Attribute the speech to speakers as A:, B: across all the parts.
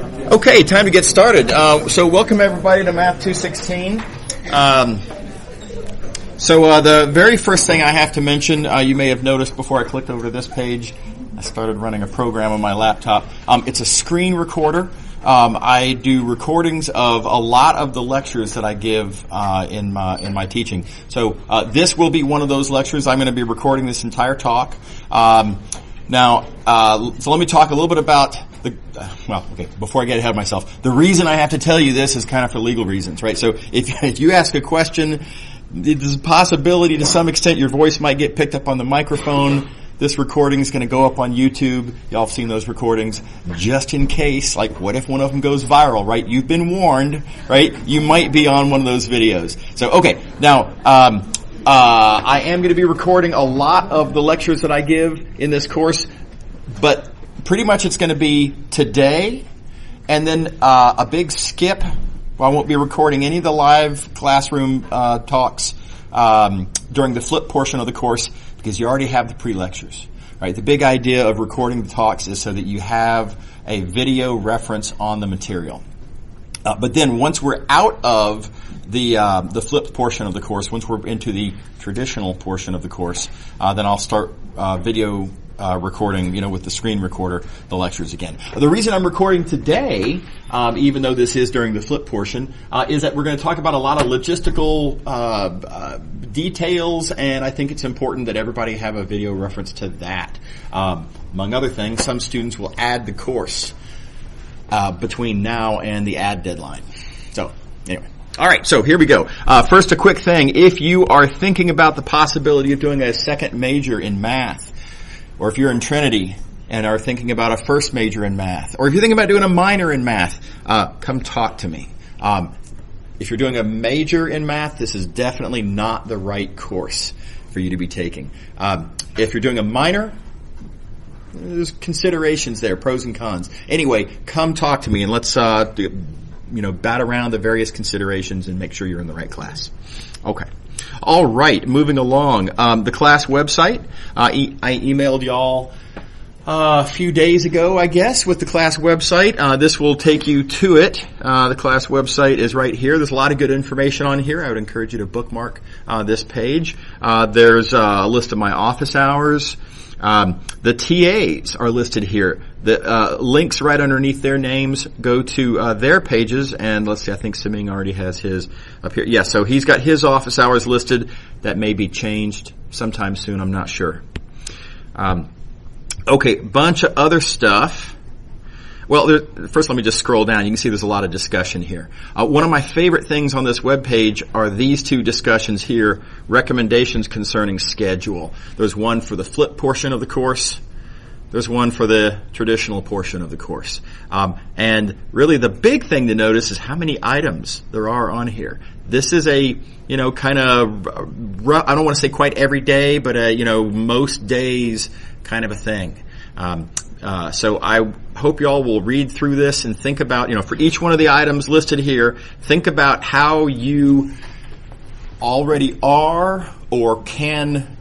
A: Okay, time to get started. So welcome everybody to Math 216. The very first thing I have to mention, you may have noticed before I clicked over to this page, I started running a program on my laptop. It's a screen recorder. I do recordings of a lot of the lectures that I give in my teaching. So this will be one of those lectures. I'm going to be recording this entire talk. So let me talk a little bit about before I get ahead of myself, the reason I have to tell you this is kind of for legal reasons, right? So if you ask a question, there's a possibility to some extent your voice might get picked up on the microphone. This recording is going to go up on YouTube. Y'all have seen those recordings. Just in case, like what if one of them goes viral, right? You've been warned, right? You might be on one of those videos. So, okay. Now, I am going to be recording a lot of the lectures that I give in this course, but pretty much it's going to be today and then a big skip. Well, I won't be recording any of the live classroom talks during the flip portion of the course because you already have the pre-lectures. Right? The big idea of recording the talks is so that you have a video reference on the material. But then once we're out of the flipped portion of the course, once we're into the traditional portion of the course, then I'll start video recording, with the screen recorder, the lectures again. The reason I'm recording today, even though this is during the flip portion, is that we're going to talk about a lot of logistical details, and I think it's important that everybody have a video reference to that. Among other things, some students will add the course between now and the add deadline. So, anyway. All right, so here we go. First, a quick thing. If you are thinking about the possibility of doing a second major in math, or if you're in Trinity and are thinking about a first major in math, or if you're thinking about doing a minor in math, come talk to me. If you're doing a major in math, this is definitely not the right course for you to be taking. If you're doing a minor, there's considerations there, pros and cons. Anyway, come talk to me and let's bat around the various considerations and make sure you're in the right class. Okay. All right, moving along. The class website. I emailed y'all a few days ago, I guess, with the class website. This will take you to it. The class website is right here. There's a lot of good information on here. I would encourage you to bookmark this page. There's a list of my office hours. The TAs are listed here. The links right underneath their names go to their pages, and let's see, I think Siming already has his up here. Yeah, so he's got his office hours listed. That may be changed sometime soon, I'm not sure. Okay, bunch of other stuff. Well, first let me just scroll down. You can see there's a lot of discussion here. One of my favorite things on this webpage are these two discussions here, recommendations concerning schedule. There's one for the flip portion of the course. There's one for the traditional portion of the course. And really the big thing to notice is how many items there are on here. This is a, kind of, I don't want to say quite every day, but most days kind of a thing. So I hope y'all will read through this and think about, for each one of the items listed here, think about how you already are or can,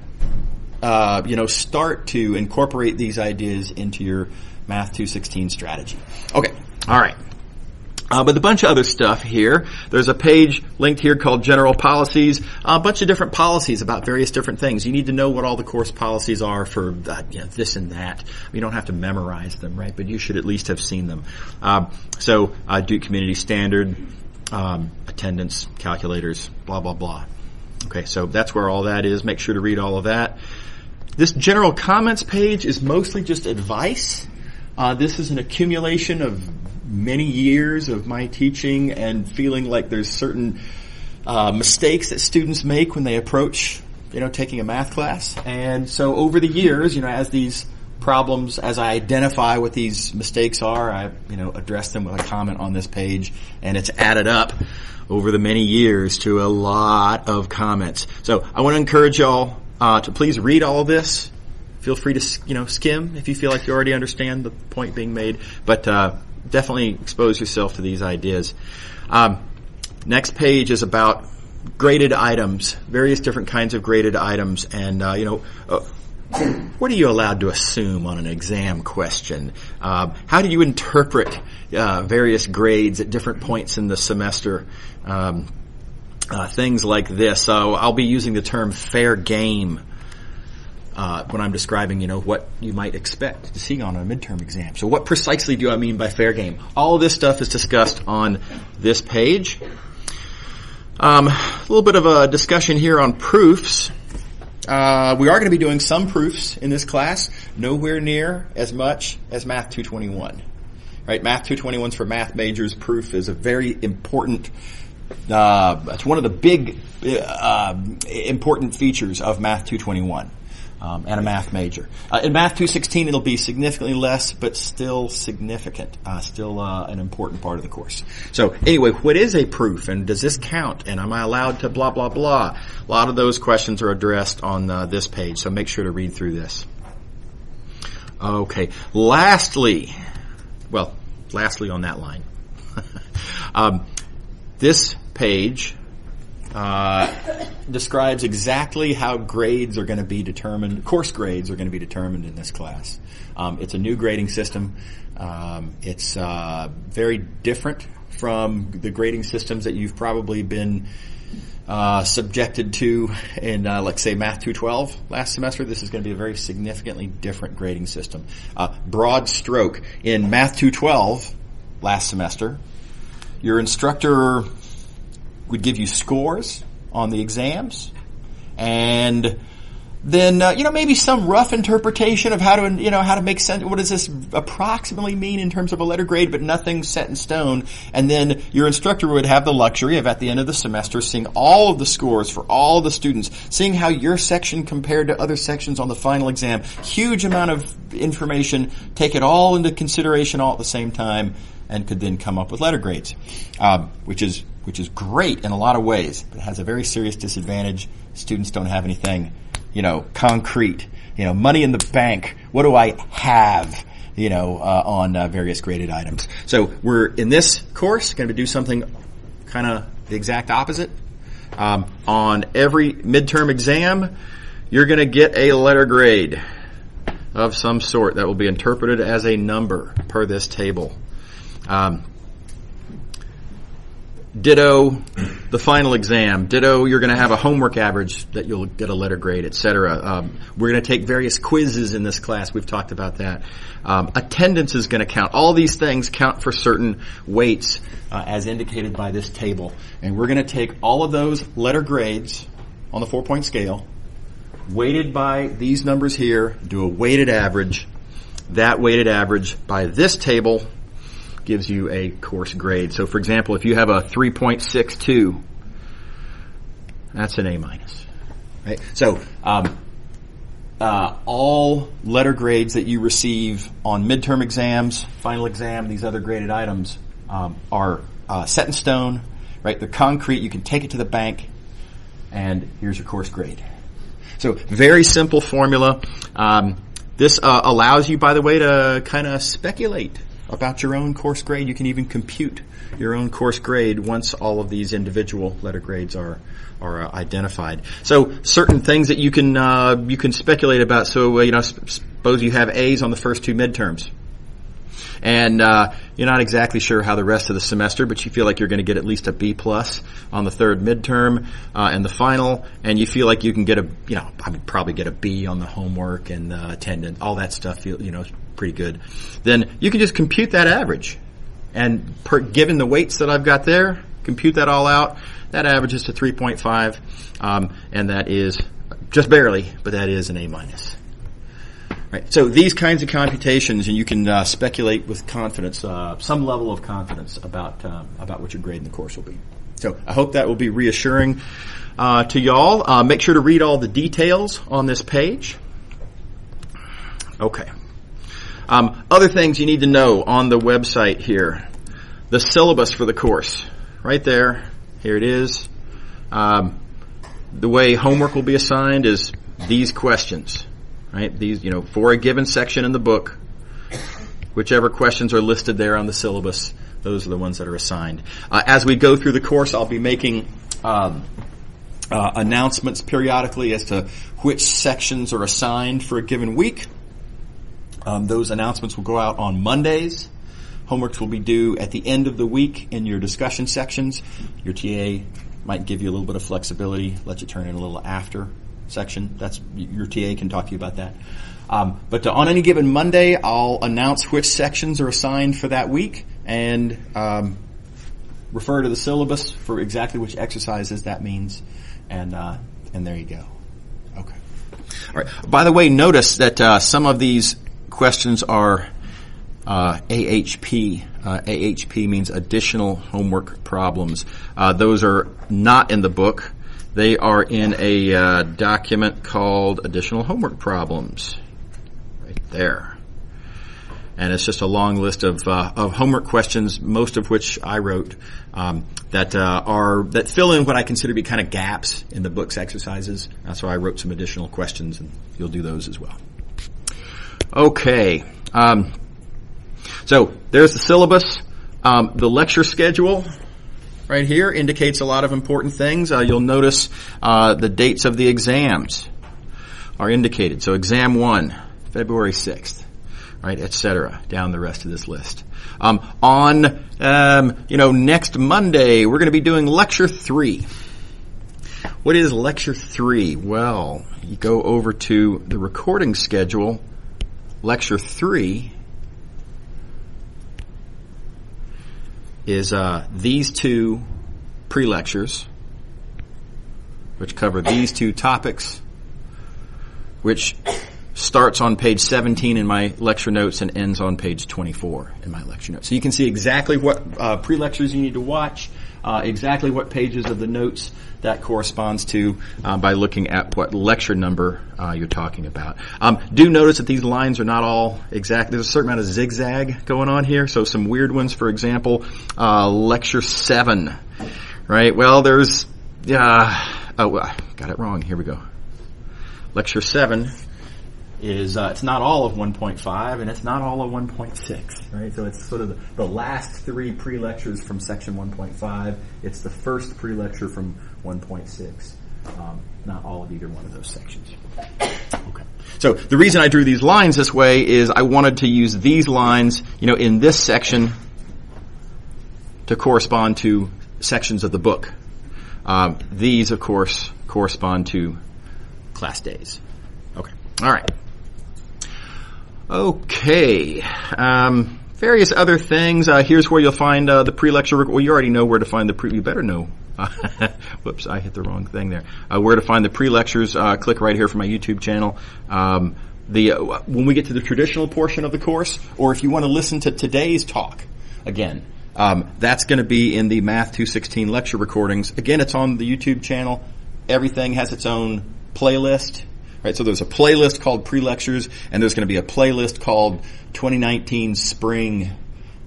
A: start to incorporate these ideas into your Math 216 strategy. Okay. All right. But a bunch of other stuff here. There's a page linked here called General Policies. A bunch of different policies about various different things. You need to know what all the course policies are for this and that. You don't have to memorize them, right? But you should at least have seen them. Duke Community Standard, attendance, calculators, blah, blah, blah. Okay, so that's where all that is. Make sure to read all of that. This general comments page is mostly just advice. This is an accumulation of many years of my teaching and feeling like there's certain mistakes that students make when they approach, taking a math class. And so over the years, as these problems, as I identify what these mistakes are, I, address them with a comment on this page, and it's added up over the many years to a lot of comments. So I want to encourage y'all to please read all of this. Feel free to, skim if you feel like you already understand the point being made. But definitely expose yourself to these ideas. Next page is about graded items, various different kinds of graded items. And, What are you allowed to assume on an exam question? How do you interpret various grades at different points in the semester? Things like this. So I'll be using the term fair game when I'm describing, what you might expect to see on a midterm exam. So what precisely do I mean by fair game? All of this stuff is discussed on this page. A little bit of a discussion here on proofs. We are going to be doing some proofs in this class, nowhere near as much as Math 221. Right? Math 221 is for math majors. Proof is a very important, it's one of the big important features of Math 221 and a math major. In Math 216 it'll be significantly less, but still significant, still an important part of the course. So anyway, what is a proof, and does this count, and am I allowed to blah, blah, blah? A lot of those questions are addressed on this page, so make sure to read through this. Okay, lastly on that line, this page describes exactly how grades are going to be determined, course grades are going to be determined in this class. It's a new grading system. It's very different from the grading systems that you've probably been subjected to in, let's say, Math 212 last semester. This is going to be a very significantly different grading system. Broad stroke. In Math 212 last semester, your instructor would give you scores on the exams, and then maybe some rough interpretation of how to make sense. What does this approximately mean in terms of a letter grade, but nothing set in stone. And then your instructor would have the luxury of, at the end of the semester, seeing all of the scores for all the students, seeing how your section compared to other sections on the final exam. Huge amount of information. Take it all into consideration all at the same time, and could then come up with letter grades, which is great in a lot of ways, but it has a very serious disadvantage. Students don't have anything, concrete, money in the bank. What do I have, on various graded items? So we're, in this course, going to do something kind of the exact opposite. On every midterm exam, you're going to get a letter grade of some sort that will be interpreted as a number per this table. Ditto the final exam. Ditto, you're going to have a homework average that you'll get a letter grade, etc. We're going to take various quizzes in this class. We've talked about that. Attendance is going to count. All these things count for certain weights as indicated by this table. And we're going to take all of those letter grades on the 4-point scale, weighted by these numbers here, do a weighted average. That weighted average by this table gives you a course grade. So, for example, if you have a 3.62, that's an A-. Right? So, all letter grades that you receive on midterm exams, final exam, these other graded items are set in stone. Right? They're concrete. You can take it to the bank, and here's your course grade. So, very simple formula. This allows you, by the way, to kind of speculate about your own course grade. You can even compute your own course grade once all of these individual letter grades are identified. So certain things that you can speculate about. So suppose you have A's on the first two midterms, and you're not exactly sure how the rest of the semester, but you feel like you're going to get at least a B+ on the third midterm and the final, and you feel like you can get I would probably get a B on the homework and the attendance, all that stuff. Pretty good. Then you can just compute that average, and given the weights that I've got there, compute that all out. That averages to 3.5, and that is just barely, but that is an A-. Right. So these kinds of computations, and you can speculate with confidence, some level of confidence about what your grade in the course will be. So I hope that will be reassuring to y'all. Make sure to read all the details on this page. Okay. Other things you need to know on the website here. The syllabus for the course. Right there. Here it is. The way homework will be assigned is these questions. Right? These, for a given section in the book, whichever questions are listed there on the syllabus, those are the ones that are assigned. As we go through the course, I'll be making announcements periodically as to which sections are assigned for a given week. Those announcements will go out on Mondays. Homeworks will be due at the end of the week in your discussion sections. Your TA might give you a little bit of flexibility, let you turn in a little after section. That's your TA can talk to you about that. But on any given Monday, I'll announce which sections are assigned for that week and refer to the syllabus for exactly which exercises that means. And there you go. Okay. All right. By the way, notice that some of these questions are AHP. AHP means additional homework problems. Those are not in the book. They are in a document called Additional Homework Problems. Right there. And it's just a long list of homework questions, most of which I wrote, that fill in what I consider to be kind of gaps in the book's exercises. So I wrote some additional questions, and you'll do those as well. Okay. So there's the syllabus. The lecture schedule right here indicates a lot of important things. You'll notice the dates of the exams are indicated. So exam 1, February 6th. Right, etc. Down the rest of this list. On next Monday, we're going to be doing lecture 3. What is lecture 3? Well, you go over to the recording schedule. Lecture 3 is these two pre-lectures, which cover these two topics, which starts on page 17 in my lecture notes and ends on page 24 in my lecture notes. So you can see exactly what pre-lectures you need to watch, exactly what pages of the notes that corresponds to by looking at what lecture number you're talking about. Do notice that these lines are not all exact. There's a certain amount of zigzag going on here, so some weird ones. For example, lecture 7, right? Well, there's, got it wrong. Here we go. Lecture 7 is it's not all of 1.5 and it's not all of 1.6, right? So it's sort of the last 3 pre-lectures from section 1.5. It's the first pre-lecture from 1.6. Not all of either one of those sections. Okay. So the reason I drew these lines this way is I wanted to use these lines, in this section to correspond to sections of the book. These, of course, correspond to class days. Okay. All right. Okay. Various other things. Here's where you'll find the pre-lecture. Well, you already know where to find the you better know. Whoops, I hit the wrong thing there. Where to find the pre-lectures. Click right here for my YouTube channel. When we get to the traditional portion of the course, or if you want to listen to today's talk, again, that's going to be in the Math 216 lecture recordings. Again, it's on the YouTube channel. Everything has its own playlist. Right, so there's a playlist called Pre-Lectures, and there's going to be a playlist called 2019 Spring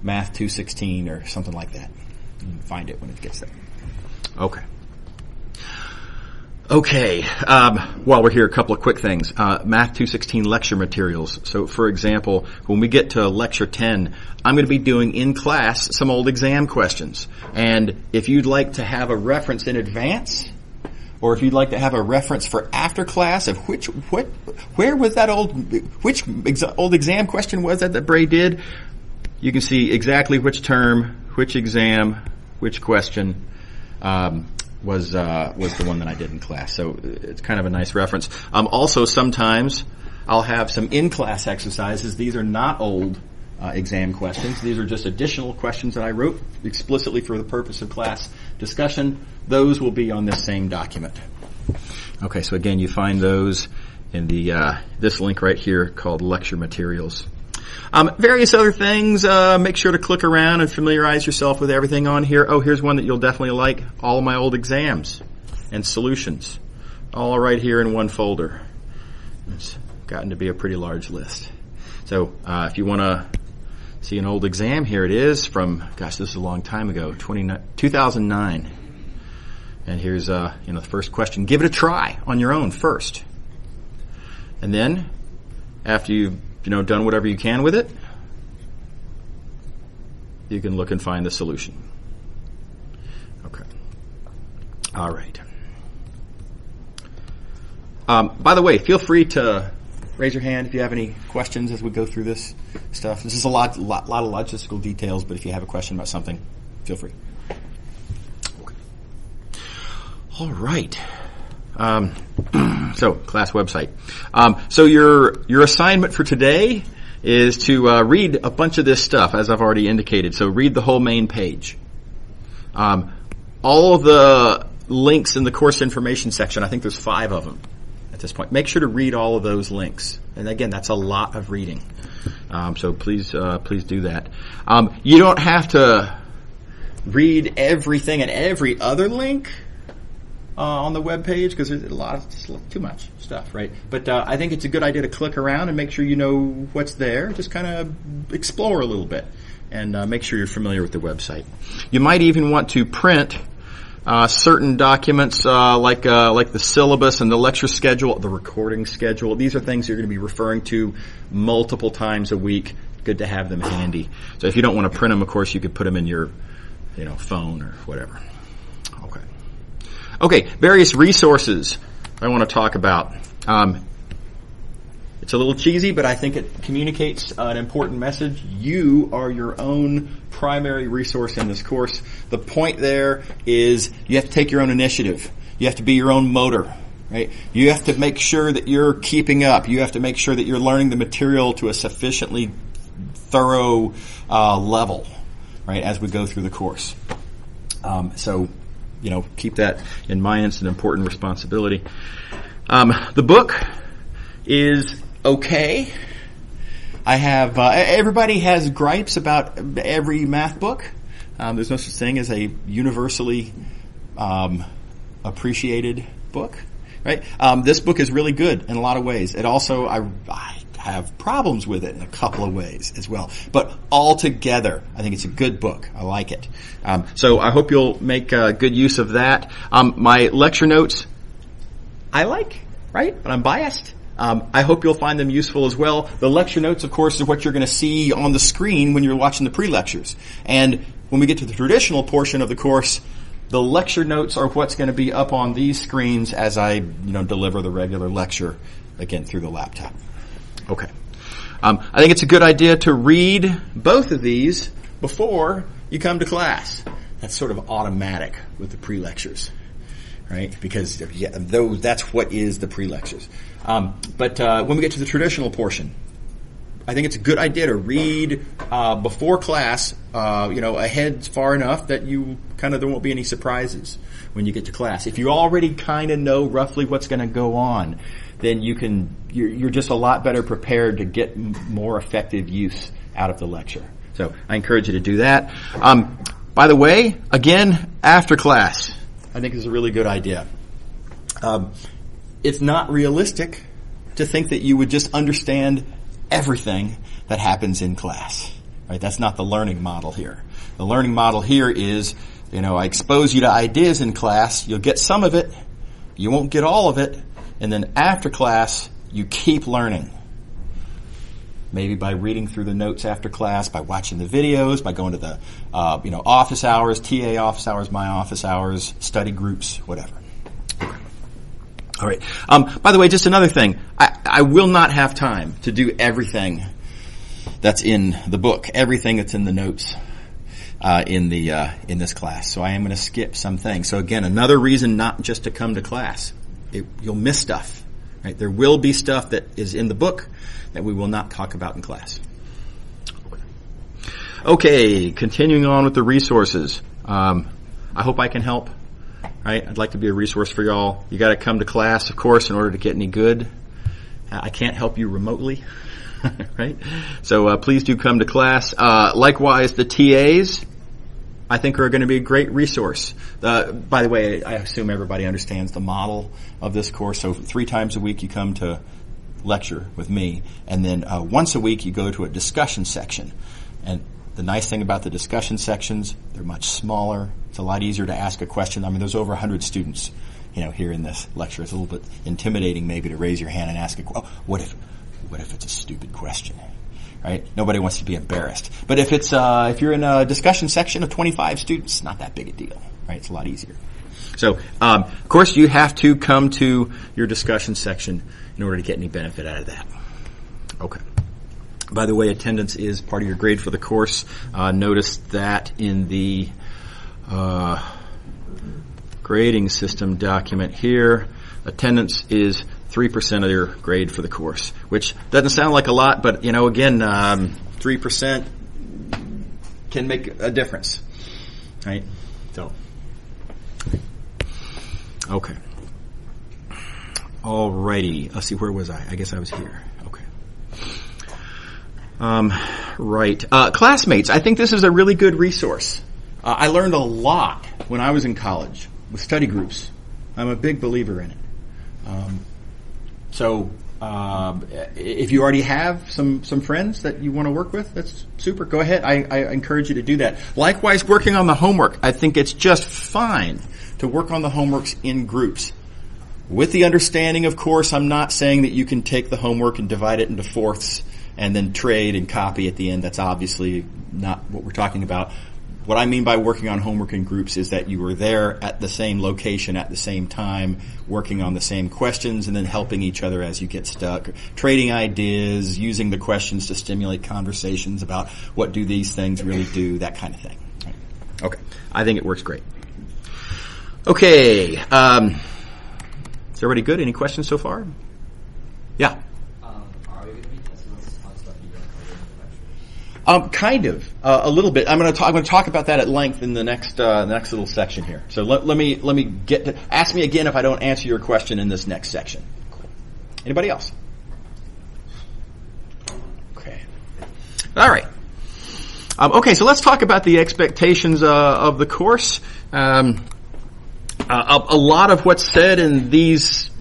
A: Math 216 or something like that. You can find it when it gets there. Okay. While we're here, a couple of quick things. Math 216 lecture materials. So, for example, when we get to lecture 10, I'm going to be doing in class some old exam questions. And if you'd like to have a reference in advance, or if you'd like to have a reference for after class of which old exam question was that Bray did, you can see exactly which term, which exam, which question was the one that I did in class. So it's kind of a nice reference. Also, sometimes I'll have some in-class exercises. These are not old exam questions. These are just additional questions that I wrote explicitly for the purpose of class discussion. Those will be on this same document. Okay, so again, you find those in the this link right here called Lecture Materials. Various other things. Make sure to click around and familiarize yourself with everything on here. Oh, here's one that you'll definitely like. All of my old exams and solutions. All right here in one folder. It's gotten to be a pretty large list. So if you want to see an old exam, here it is from, this is a long time ago, 2009. And here's the first question. Give it a try on your own first. And then, after you've done whatever you can with it, you can look and find the solution. Okay. All right. By the way, feel free to raise your hand if you have any questions as we go through this stuff. This is a lot of logistical details, but if you have a question about something, feel free. Okay. All right. So, class website. So your assignment for today is to read a bunch of this stuff, as I've already indicated. So read the whole main page. All of the links in the course information section, I think there's 5 of them at this point. Make sure to read all of those links. And again, that's a lot of reading. So please do that. You don't have to read everything and every other link on the web page, because there's too much stuff, right? But I think it's a good idea to click around and make sure you know what's there. Just kind of explore a little bit and make sure you're familiar with the website. You might even want to print certain documents like the syllabus and the lecture schedule, the recording schedule. These are things you're going to be referring to multiple times a week. Good to have them handy. So if you don't want to print them, of course, you could put them in your phone or whatever. Okay, various resources I want to talk about. It's a little cheesy, but I think it communicates an important message. You are your own primary resource in this course. The point there is you have to take your own initiative. You have to be your own motor, right? You have to make sure that you're keeping up. You have to make sure that you're learning the material to a sufficiently thorough level, right, as we go through the course. So keep that in mind. It's an important responsibility. The book is okay. I have everybody has gripes about every math book. There's no such thing as a universally appreciated book, right? This book is really good in a lot of ways. It also I have problems with it in a couple of ways as well. But altogether, I think it's a good book. I like it. So I hope you'll make good use of that. My lecture notes, I like, right? But I'm biased. I hope you'll find them useful as well. The lecture notes, of course, are what you're going to see on the screen when you're watching the pre-lectures. And when we get to the traditional portion of the course, the lecture notes are what's going to be up on these screens as I deliver the regular lecture, again, through the laptop. Okay. I think it's a good idea to read both of these before you come to class. That's sort of automatic with the pre-lectures, right? Because that's what is the pre-lectures. But when we get to the traditional portion, I think it's a good idea to read before class, ahead far enough that there won't be any surprises when you get to class. If you already kind of know roughly what's going to go on, then you're just a lot better prepared to get more effective use out of the lecture. So I encourage you to do that. By the way, again, after class, I think is a really good idea. It's not realistic to think that you would just understand everything that happens in class. Right? That's not the learning model here. The learning model here is, I expose you to ideas in class, you'll get some of it, you won't get all of it, and then after class, you keep learning. Maybe by reading through the notes after class, by watching the videos, by going to the office hours, TA office hours, my office hours, study groups, whatever. All right. By the way, just another thing. I will not have time to do everything that's in the book, everything that's in the notes in this class. So I am going to skip some things. So again, another reason not just to come to class. You'll miss stuff. Right? There will be stuff that is in the book that we will not talk about in class. Okay, continuing on with the resources. I hope I can help. Right? I'd like to be a resource for y'all. You got to come to class, of course, in order to get any good. I can't help you remotely, right? So please do come to class. Likewise, the TAs, I think, are going to be a great resource. By the way, I assume everybody understands the model of this course. So 3 times a week you come to lecture with me, and then once a week you go to a discussion section. And the nice thing about the discussion sections, they're much smaller. It's a lot easier to ask a question. I mean, there's over 100 students, here in this lecture. It's a little bit intimidating maybe to raise your hand and ask what if it's a stupid question, right? Nobody wants to be embarrassed. But if you're in a discussion section of 25 students, not that big a deal, right? It's a lot easier. So, of course, you have to come to your discussion section in order to get any benefit out of that. Okay. By the way, attendance is part of your grade for the course. Notice that in the grading system document here, attendance is 3% of your grade for the course, which doesn't sound like a lot, but, again, 3% can make a difference, right? So, okay. Alrighty. Let's see, where was I? I guess I was here. Okay. Right. Classmates, I think this is a really good resource. I learned a lot when I was in college with study groups. I'm a big believer in it. So if you already have some friends that you want to work with, that's super. Go ahead. I encourage you to do that. Likewise, working on the homework. I think it's just fine to work on the homeworks in groups. With the understanding, of course, I'm not saying that you can take the homework and divide it into fourths and then trade and copy at the end. That's obviously not what we're talking about. What I mean by working on homework in groups is that you are there at the same location at the same time, working on the same questions, and then helping each other as you get stuck, trading ideas, using the questions to stimulate conversations about what do these things really do, that kind of thing. Okay. I think it works great. Okay. Is everybody good? Any questions so far? Yeah.
B: Are we going to be testing this on stuff you don't cover in the lecture?
A: Kind of, a little bit. I'm going to talk about that at length in the next little section here. So let me get to, ask me again if I don't answer your question in this next section. Anybody else? Okay. All right. Okay, so let's talk about the expectations of the course. A lot of what's said in these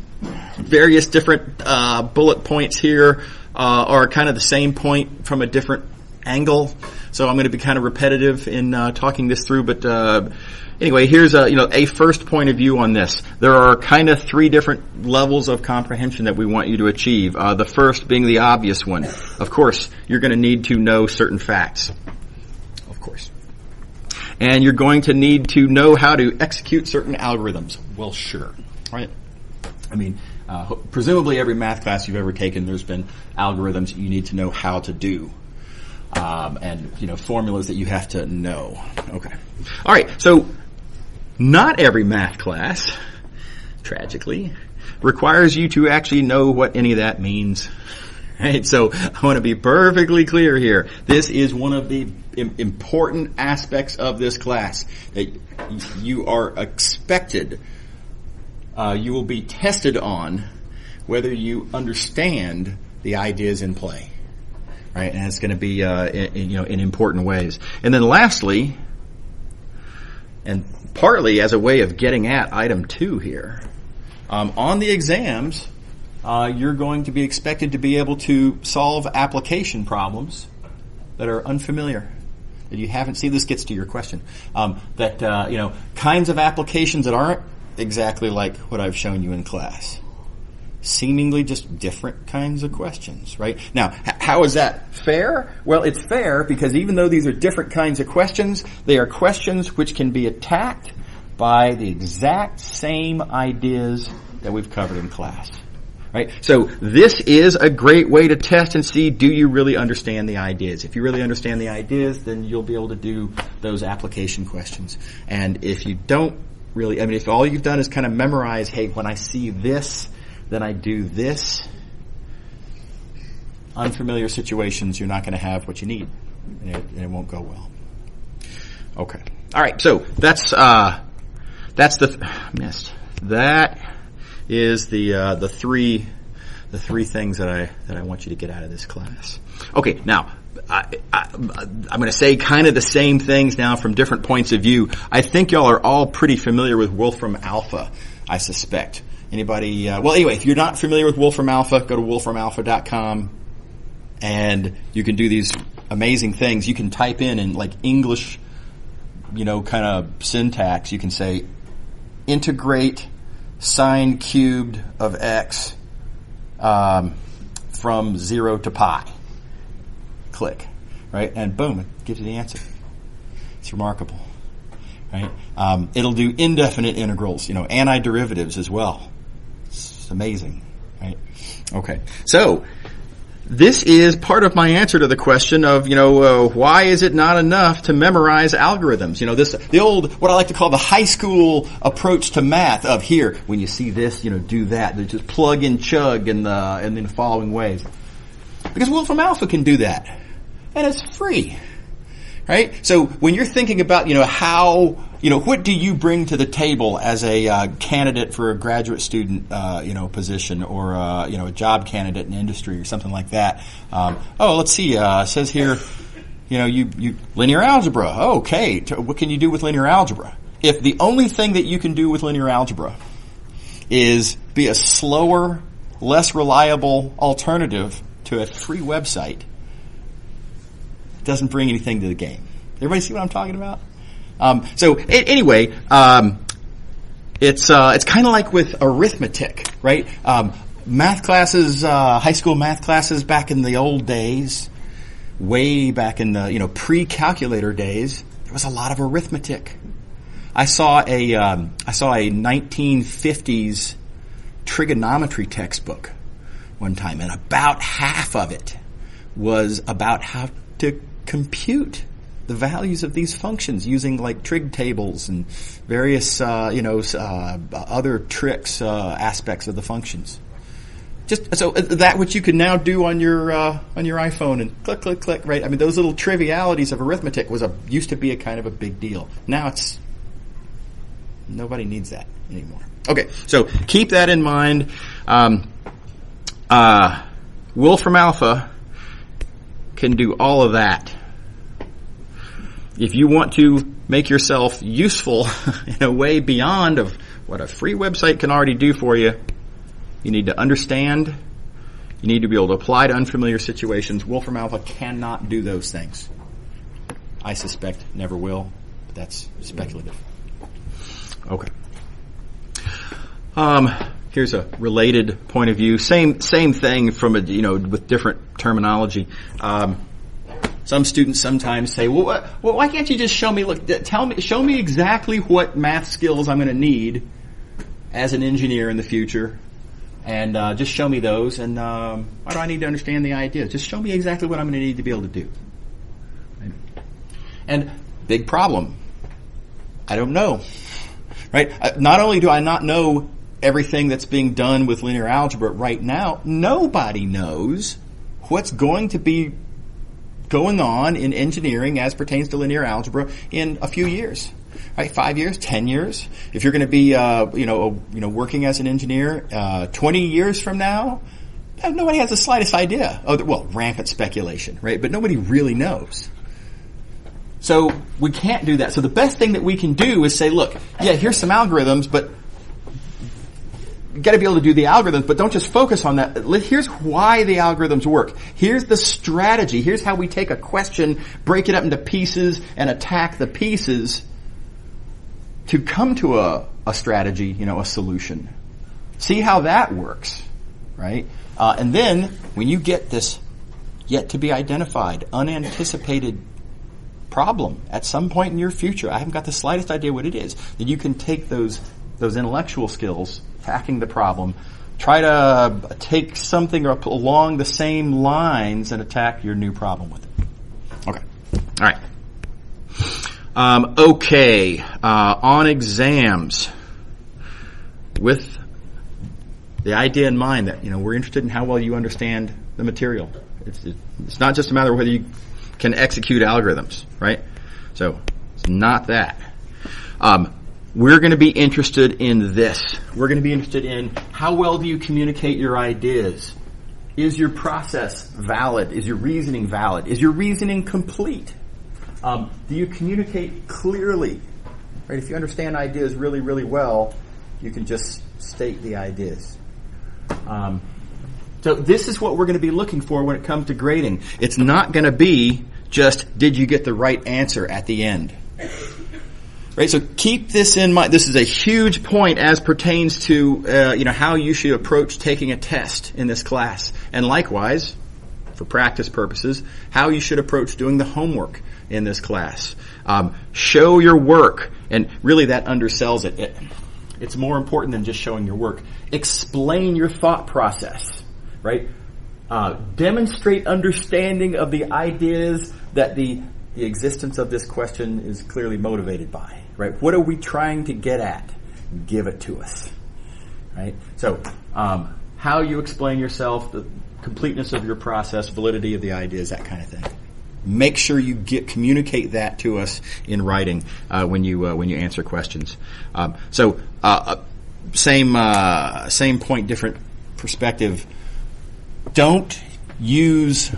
A: various different bullet points here are kind of the same point from a different angle. So I'm going to be kind of repetitive in talking this through. But anyway, here's a first point of view on this. There are kind of three different levels of comprehension that we want you to achieve. The first being the obvious one. Of course, you're going to need to know certain facts. Of course. And you're going to need to know how to execute certain algorithms. Well, sure. Right? I mean, presumably every math class you've ever taken, there's been algorithms you need to know how to do. And formulas that you have to know. Okay. All right. So not every math class, tragically, requires you to actually know what any of that means. Right? So I want to be perfectly clear here. This is one of the important aspects of this class that you are expected, you will be tested on whether you understand the ideas in play. Right? And it's going to be, in important ways. And then lastly, and partly as a way of getting at item 2 here, on the exams, you're going to be expected to be able to solve application problems that are unfamiliar, that you haven't seen. This gets to your question. Kinds of applications that aren't exactly like what I've shown you in class. Seemingly just different kinds of questions, right? Now, how is that fair? Well, it's fair because even though these are different kinds of questions, they are questions which can be attacked by the exact same ideas that we've covered in class, right? So this is a great way to test and see, do you really understand the ideas? If you really understand the ideas, then you'll be able to do those application questions. And if you don't really, if all you've done is kind of memorize, hey, when I see this, then I do this. Unfamiliar situations, you're not going to have what you need, and it won't go well. Okay. All right. So that's the missed. That is the three things that I want you to get out of this class. Okay. Now I'm going to say kind of the same things now from different points of view. I think y'all are all pretty familiar with Wolfram Alpha, I suspect. Anybody? Well, anyway, if you're not familiar with Wolfram Alpha, go to wolframalpha.com, and you can do these amazing things. You can type in like English, kind of syntax. You can say, integrate sine cubed of x from 0 to pi. Click, right, and boom, it gives you the answer. It's remarkable. right? It'll do indefinite integrals, antiderivatives as well. It's amazing, right? Okay, so this is part of my answer to the question of, why is it not enough to memorize algorithms? The old, what I like to call the high school approach to math of here, when you see this, do that. They just plug and chug in the following ways. Because Wolfram Alpha can do that. And it's free. Right? So when you're thinking about, how, what do you bring to the table as a candidate for a graduate student, position or, a job candidate in industry or something like that. Let's see, it says here, you linear algebra. Oh, okay. What can you do with linear algebra? If the only thing that you can do with linear algebra is be a slower, less reliable alternative to a free website, doesn't bring anything to the game. Everybody see what I'm talking about? Anyway, it's kind of like with arithmetic, right? Math classes, high school math classes back in the old days, way back in the pre-calculator days, there was a lot of arithmetic. I saw a 1950s trigonometry textbook one time, and about half of it was about how to compute the values of these functions using like trig tables and various other tricks, aspects of the functions. Just so that which you can now do on your iPhone and click, right? I mean, those little trivialities of arithmetic used to be a kind of a big deal. Now nobody needs that anymore. Okay, so keep that in mind. Wolfram Alpha can do all of that. If you want to make yourself useful in a way beyond of what a free website can already do for you, you need to understand, you need to be able to apply to unfamiliar situations. Wolfram Alpha cannot do those things. I suspect never will, but that's speculative. Okay. Here's a related point of view. Same thing from with different terminology. Some students sometimes say, well, why can't you just show me exactly what math skills I'm going to need as an engineer in the future, and just show me those, and why do I need to understand the idea? Just show me exactly what I'm going to need to be able to do. Right? And big problem. I don't know. Right? Not only do I not know everything that's being done with linear algebra right now, nobody knows what's going to be going on in engineering as pertains to linear algebra in a few years, right? 5 years, 10 years. If you're going to be, working as an engineer, 20 years from now, nobody has the slightest idea. Rampant speculation, right? But nobody really knows. So we can't do that. So the best thing that we can do is say, look, here's some algorithms, but you got to be able to do the algorithms, but don't just focus on that. Here's why the algorithms work. Here's the strategy. Here's how we take a question, break it up into pieces, and attack the pieces to come to a strategy, a solution. See how that works, right? And then when you get this yet to be identified, unanticipated problem at some point in your future, I haven't got the slightest idea what it is, then you can take those intellectual skills, attacking the problem, try to take something up along the same lines and attack your new problem with it. Okay. All right. On exams, with the idea in mind that, we're interested in how well you understand the material. It's not just a matter of whether you can execute algorithms, right? So, it's not that. We're going to be interested in this. We're going to be interested in how well do you communicate your ideas? Is your process valid? Is your reasoning valid? Is your reasoning complete? Do you communicate clearly? Right? If you understand ideas really, really well, you can just state the ideas. So this is what we're going to be looking for when it comes to grading. It's not going to be just, did you get the right answer at the end? Right, so keep this in mind. This is a huge point as pertains to how you should approach taking a test in this class, and likewise, for practice purposes, how you should approach doing the homework in this class. Show your work, and really that undersells it. It's more important than just showing your work. Explain your thought process, right? Demonstrate understanding of the ideas that the existence of this question is clearly motivated by, right? What are we trying to get at? Give it to us, right? So, how you explain yourself, the completeness of your process, validity of the ideas, that kind of thing. Make sure you communicate that to us in writing when you answer questions. Same point, different perspective. Don't use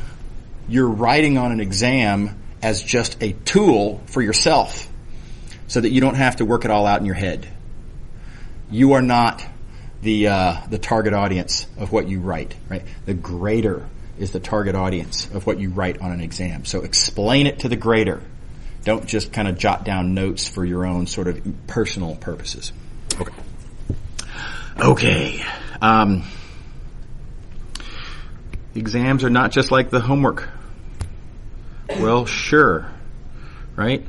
A: your writing on an exam as just a tool for yourself, so that you don't have to work it all out in your head. You are not the target audience of what you write, right? The grader is the target audience of what you write on an exam. So explain it to the grader. Don't just kind of jot down notes for your own sort of personal purposes. Okay. Exams are not just like the homework. Well, sure, right?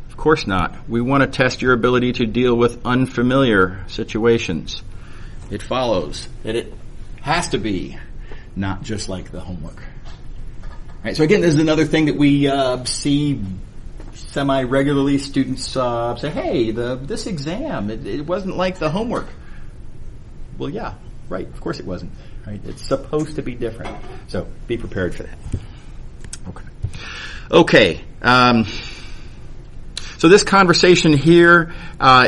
A: Of course not. We want to test your ability to deal with unfamiliar situations. It follows that it has to be not just like the homework. Right, so again, this is another thing that we see semi-regularly. Students say, hey, this exam, it wasn't like the homework. Well, yeah, right, of course it wasn't. Right? It's supposed to be different. So be prepared for that. Okay. So this conversation here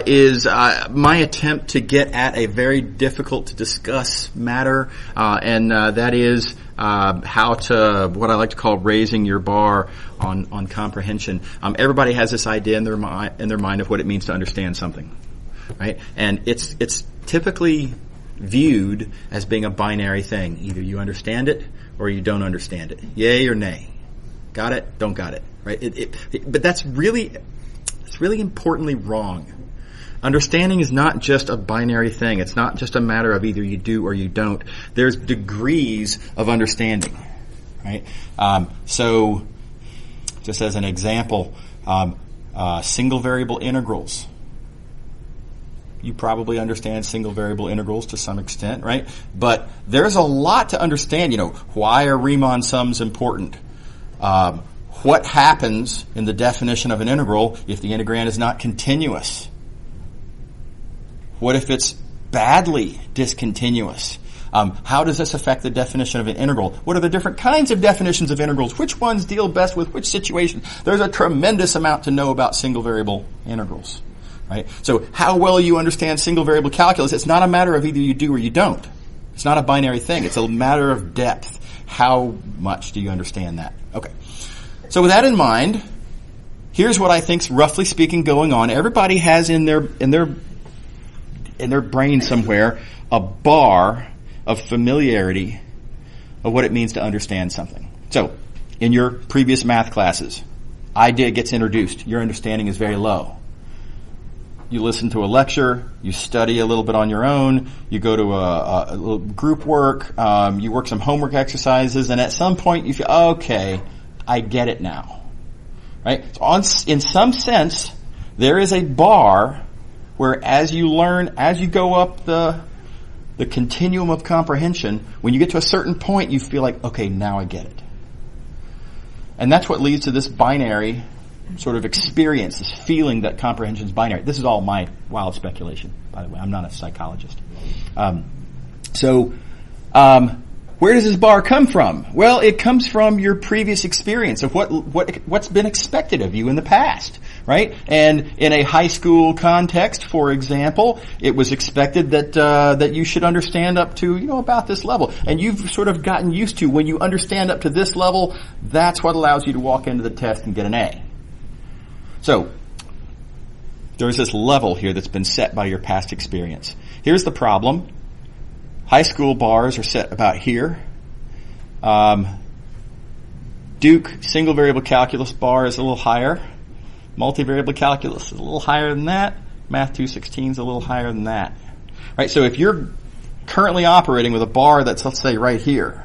A: is my attempt to get at a very difficult to discuss matter, and that is how to, what I like to call raising your bar on comprehension. Everybody has this idea in their mind of what it means to understand something, right? And it's typically viewed as being a binary thing. Either you understand it or you don't understand it. Yay or nay. Got it? Don't got it. Right? But that's really importantly wrong. Understanding is not just a binary thing. It's not just a matter of either you do or you don't. There's degrees of understanding. Right? So, just as an example, single variable integrals. You probably understand single variable integrals to some extent, right? But there's a lot to understand. Why are Riemann sums important? What happens in the definition of an integral if the integrand is not continuous? What if it's badly discontinuous? How does this affect the definition of an integral? What are the different kinds of definitions of integrals? Which ones deal best with which situation? There's a tremendous amount to know about single variable integrals. Right? So how well you understand single variable calculus, it's not a matter of either you do or you don't. It's not a binary thing. It's a matter of depth. How much do you understand that? Okay. So with that in mind, here's what I think's roughly speaking going on. Everybody has in their brain somewhere a bar of familiarity of what it means to understand something. So, in your previous math classes, idea gets introduced. Your understanding is very low. You listen to a lecture, you study a little bit on your own, you go to a little group work, you work some homework exercises, and at some point you feel, okay, I get it now. Right? So in some sense, there is a bar where as you learn, as you go up the continuum of comprehension, when you get to a certain point, you feel like, okay, now I get it. And that's what leads to this binary sort of experience, this feeling that comprehension is binary. This is all my wild speculation, by the way. I'm not a psychologist. Where does this bar come from? Well, it comes from your previous experience of what's been expected of you in the past, right? And in a high school context, for example, it was expected that you should understand up to, about this level. And you've sort of gotten used to when you understand up to this level, that's what allows you to walk into the test and get an A. So, there's this level here that's been set by your past experience. Here's the problem. High school bars are set about here. Duke single variable calculus bar is a little higher. Multivariable calculus is a little higher than that. Math 216 is a little higher than that. Right? So if you're currently operating with a bar that's, let's say, right here,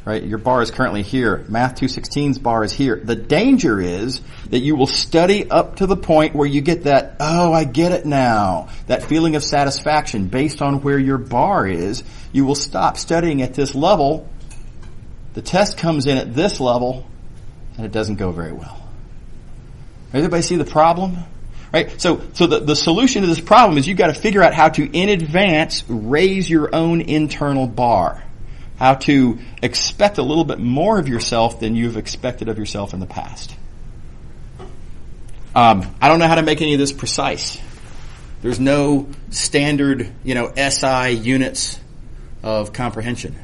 A: right? Your bar is currently here. Math 216's bar is here. The danger is that you will study up to the point where you get that, oh, I get it now, that feeling of satisfaction based on where your bar is. You will stop studying at this level. The test comes in at this level, and it doesn't go very well. Everybody see the problem? Right? So the solution to this problem is you've got to figure out how to, in advance, raise your own internal bar. How to expect a little bit more of yourself than you've expected of yourself in the past. I don't know how to make any of this precise. There's no standard, SI units of comprehension.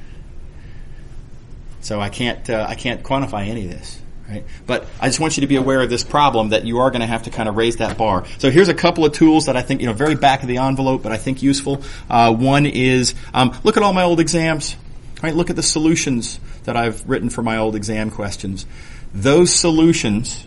A: So I can't quantify any of this. Right? But I just want you to be aware of this problem that you are going to have to kind of raise that bar. So here's a couple of tools that I think, very back of the envelope, but I think useful. One is, look at all my old exams. Right? Look at the solutions that I've written for my old exam questions. Those solutions,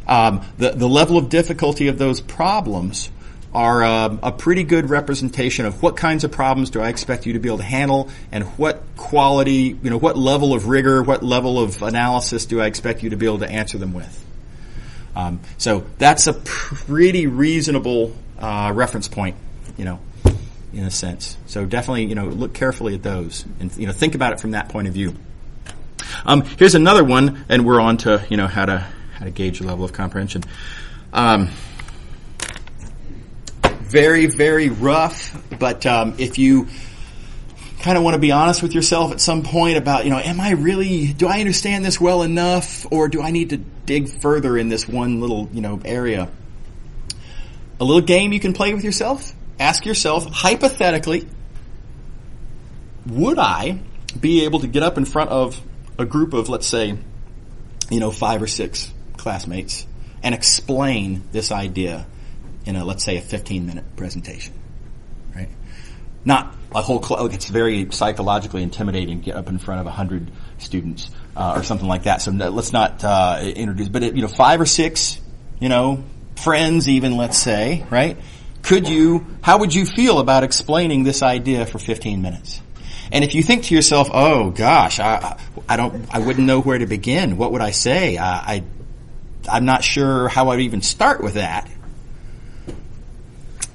A: the level of difficulty of those problems are a pretty good representation of what kinds of problems do I expect you to be able to handle, and what quality, what level of rigor, what level of analysis do I expect you to be able to answer them with. So that's a pretty reasonable reference point, in a sense. So definitely, look carefully at those and, think about it from that point of view. Here's another one, and we're on to, how to gauge your level of comprehension. Very, very rough, but if you kind of want to be honest with yourself at some point about, do I understand this well enough, or do I need to dig further in this one little, area? A little game you can play with yourself. Ask yourself, hypothetically, would I be able to get up in front of a group of, let's say, 5 or 6 classmates and explain this idea in let's say a 15-minute presentation, right? Not a whole class. It's very psychologically intimidating to get up in front of 100 students or something like that. So let's not introduce, but 5 or 6, friends even, let's say, right? How would you feel about explaining this idea for 15 minutes? And if you think to yourself, oh gosh, I wouldn't know where to begin. What would I say? I'm not sure how I'd even start with that.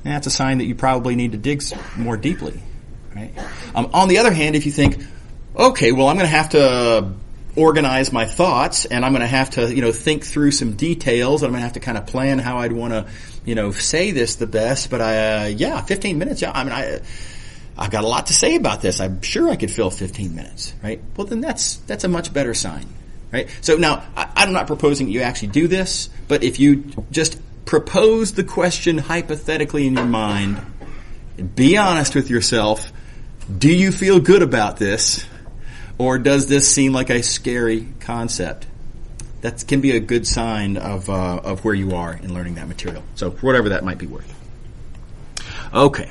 A: That's a sign that you probably need to dig more deeply, right? On the other hand, if you think, okay, well, I'm going to have to organize my thoughts, and I'm going to have to, think through some details, and I'm going to have to kind of plan how I'd want to, say this the best. But 15 minutes. Yeah, I've got a lot to say about this. I'm sure I could fill 15 minutes, right? Well, then that's a much better sign, right? So now, I'm not proposing you actually do this, but if you just propose the question hypothetically in your mind, and be honest with yourself, do you feel good about this, or does this seem like a scary concept? That can be a good sign of where you are in learning that material. So whatever that might be worth. Okay.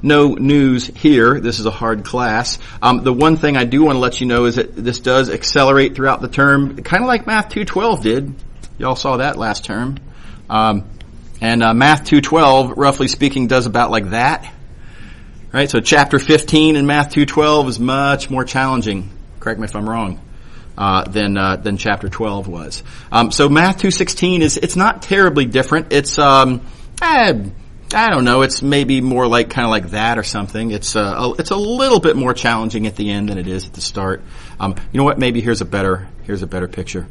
A: No news here. This is a hard class. The one thing I do want to let you know is that this does accelerate throughout the term, kind of like Math 212 did. Y'all saw that last term. And Math 212, roughly speaking, does about like that. Right? So chapter 15 in Math 212 is much more challenging, correct me if I'm wrong, than chapter 12 was. So Math 216 it's not terribly different. It's, I don't know, it's maybe more like, kind of like that or something. It's a little bit more challenging at the end than it is at the start. You know what? Maybe here's a better picture.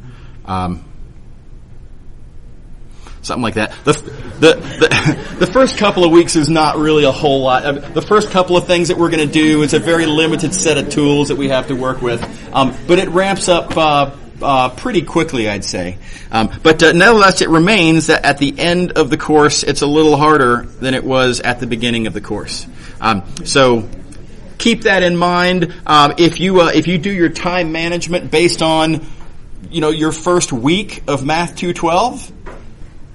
A: Something like that. The first couple of weeks is not really a whole lot. The first couple of things that we're going to do is a very limited set of tools that we have to work with. But it ramps up pretty quickly, I'd say. But nevertheless, it remains that at the end of the course, it's a little harder than it was at the beginning of the course. So keep that in mind. If you do your time management based on, your first week of Math 212,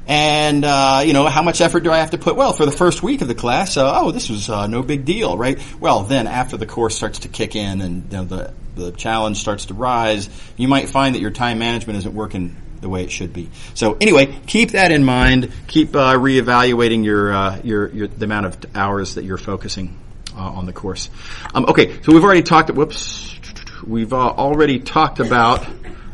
A: and, how much effort do I have to put? Well, for the first week of the class, this was no big deal, right? Well, then after the course starts to kick in and the challenge starts to rise, you might find that your time management isn't working the way it should be. So anyway, keep that in mind. Keep reevaluating the amount of hours that you're focusing on the course. Okay, so we've already talked. we've already talked about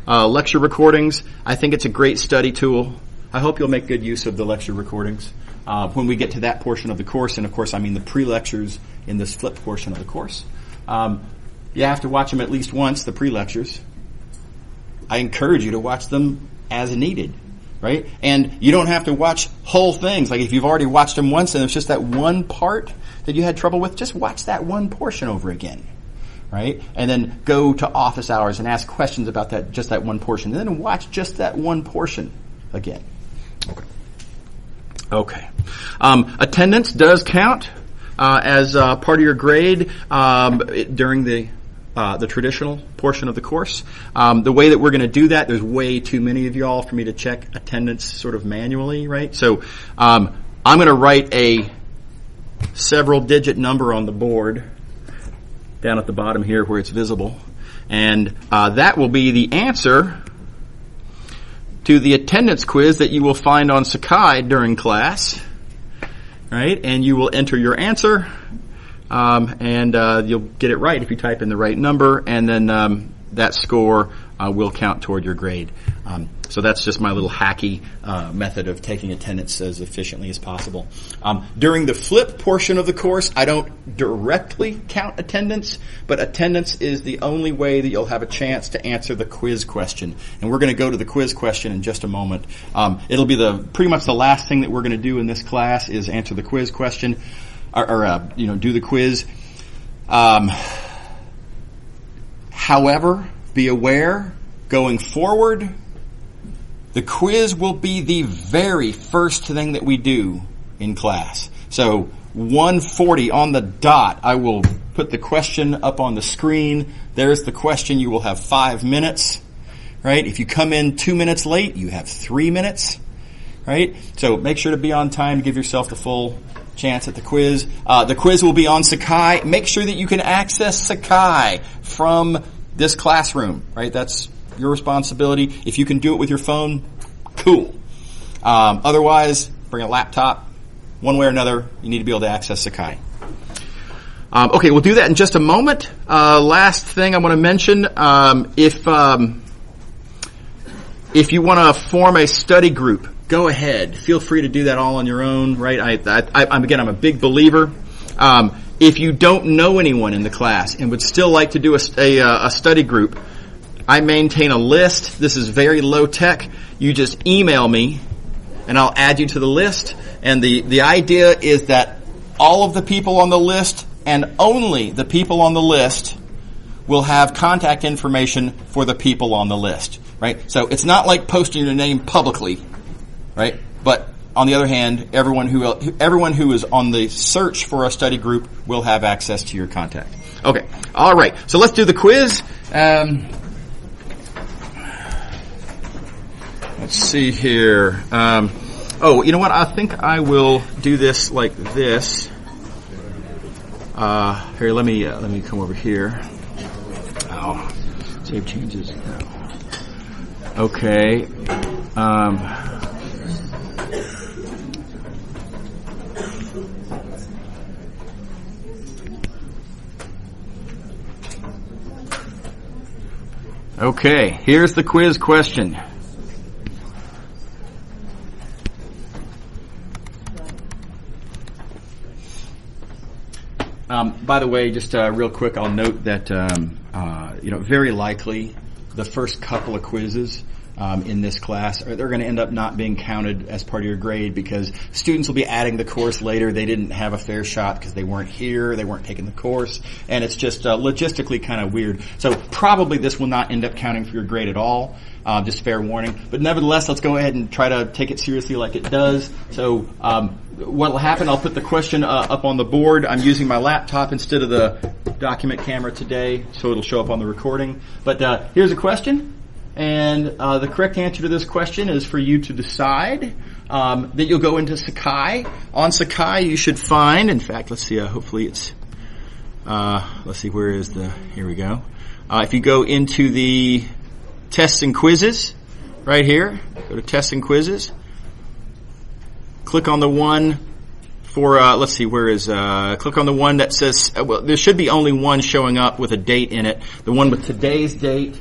A: lecture recordings. I think it's a great study tool. I hope you'll make good use of the lecture recordings when we get to that portion of the course. And, of course, I mean the pre-lectures in this flipped portion of the course. You have to watch them at least once, the pre-lectures. I encourage you to watch them as needed, right? And you don't have to watch whole things. Like if you've already watched them once and it's just that one part that you had trouble with, just watch that one portion over again, right? And then go to office hours and ask questions about that, just that one portion. And then watch just that one portion again. Okay. Attendance does count as part of your grade during the traditional portion of the course. The way that we're going to do that, there's way too many of y'all for me to check attendance sort of manually, right? So I'm going to write a several-digit number on the board down at the bottom here where it's visible, and that will be the answer to the attendance quiz that you will find on Sakai during class, right? And you will enter your answer. And you'll get it right if you type in the right number, and then that score will count toward your grade. So that's just my little hacky method of taking attendance as efficiently as possible. During the flip portion of the course, I don't directly count attendance, but attendance is the only way that you'll have a chance to answer the quiz question. And we're going to go to the quiz question in just a moment. It'll be pretty much the last thing that we're going to do in this class is answer the quiz question. Or do the quiz. However, be aware, going forward, the quiz will be the very first thing that we do in class. So 1:40 on the dot, I will put the question up on the screen. There's the question. You will have 5 minutes, right? If you come in 2 minutes late, you have 3 minutes, right? So make sure to be on time to give yourself the full chance at the quiz. The quiz will be on Sakai. Make sure that you can access Sakai from this classroom, right? That's your responsibility. If you can do it with your phone, cool. Otherwise, bring a laptop. One way or another, you need to be able to access Sakai. Okay, we'll do that in just a moment. Last thing I want to mention, if you want to form a study group, go ahead. Feel free to do that all on your own, right? I'm a big believer. If you don't know anyone in the class and would still like to do a study group, I maintain a list. This is very low tech. You just email me, and I'll add you to the list. And the idea is that all of the people on the list and only the people on the list will have contact information for the people on the list, right? So it's not like posting your name publicly, right? But on the other hand, everyone who is on the search for a study group will have access to your contact. Okay, all right. So let's do the quiz. Let's see here. You know what? I think I will do this like this. Here, let me come over here. Oh, save changes. Okay. Okay, here's the quiz question. By the way, just real quick, I'll note that very likely the first couple of quizzes in this class, they're going to end up not being counted as part of your grade because students will be adding the course later. They didn't have a fair shot because they weren't here, they weren't taking the course, and it's just logistically kind of weird. So probably this will not end up counting for your grade at all, just fair warning. But nevertheless, let's go ahead and try to take it seriously like it does. So what will happen, I'll put the question up on the board. I'm using my laptop instead of the document camera today, so it'll show up on the recording. But here's a question. And the correct answer to this question is for you to decide that you'll go into Sakai. On Sakai, you should find, in fact, let's see, hopefully it's, let's see, where is here we go. If you go into the tests and quizzes, right here, go to tests and quizzes, click on the one for, let's see, where is, click on the one that says, well, there should be only one showing up with a date in it. The one with today's date,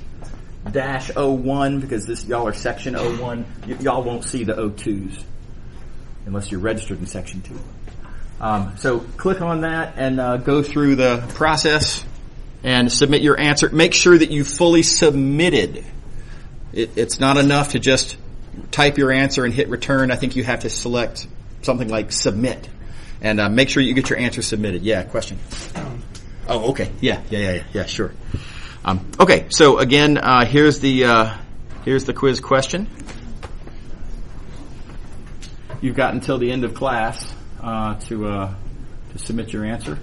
A: dash 01, because y'all are section 01. Y'all won't see the 02s unless you're registered in section 2. So click on that and go through the process and submit your answer. Make sure that you fully submitted. It's not enough to just type your answer and hit return. I think you have to select something like submit, and make sure you get your answer submitted. Yeah, question. Oh, okay. Yeah, sure. Okay, so again, here's the quiz question. You've got until the end of class to submit your answer.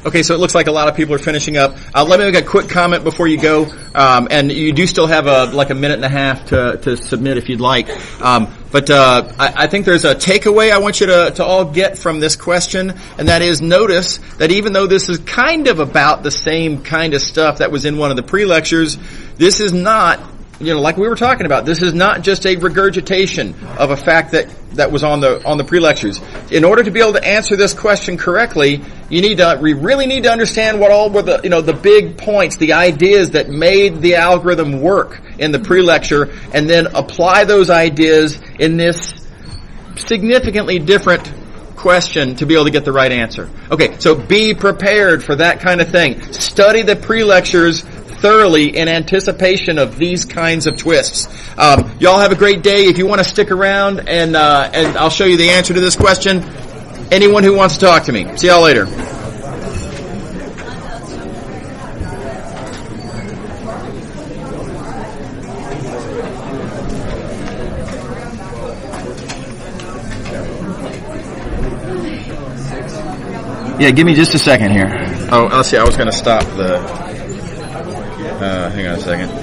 A: Okay, so it looks like a lot of people are finishing up. Let me make a quick comment before you go, and you do still have a minute and a half to submit if you'd like. But I think there's a takeaway I want you to all get from this question, and that is, notice that even though this is kind of about the same kind of stuff that was in one of the pre-lectures, this is not, like we were talking about, this is not just a regurgitation of a fact that was on the pre-lectures. In order to be able to answer this question correctly, we really need to understand what all were the big points, the ideas that made the algorithm work in the pre-lecture, and then apply those ideas in this significantly different question to be able to get the right answer. Okay, so be prepared for that kind of thing. Study the pre-lectures thoroughly in anticipation of these kinds of twists. Y'all have a great day. If you want to stick around and I'll show you the answer to this question, anyone who wants to talk to me. See y'all later. Yeah, give me just a second here. Oh, let's see. I was going to stop the. Hang on a second.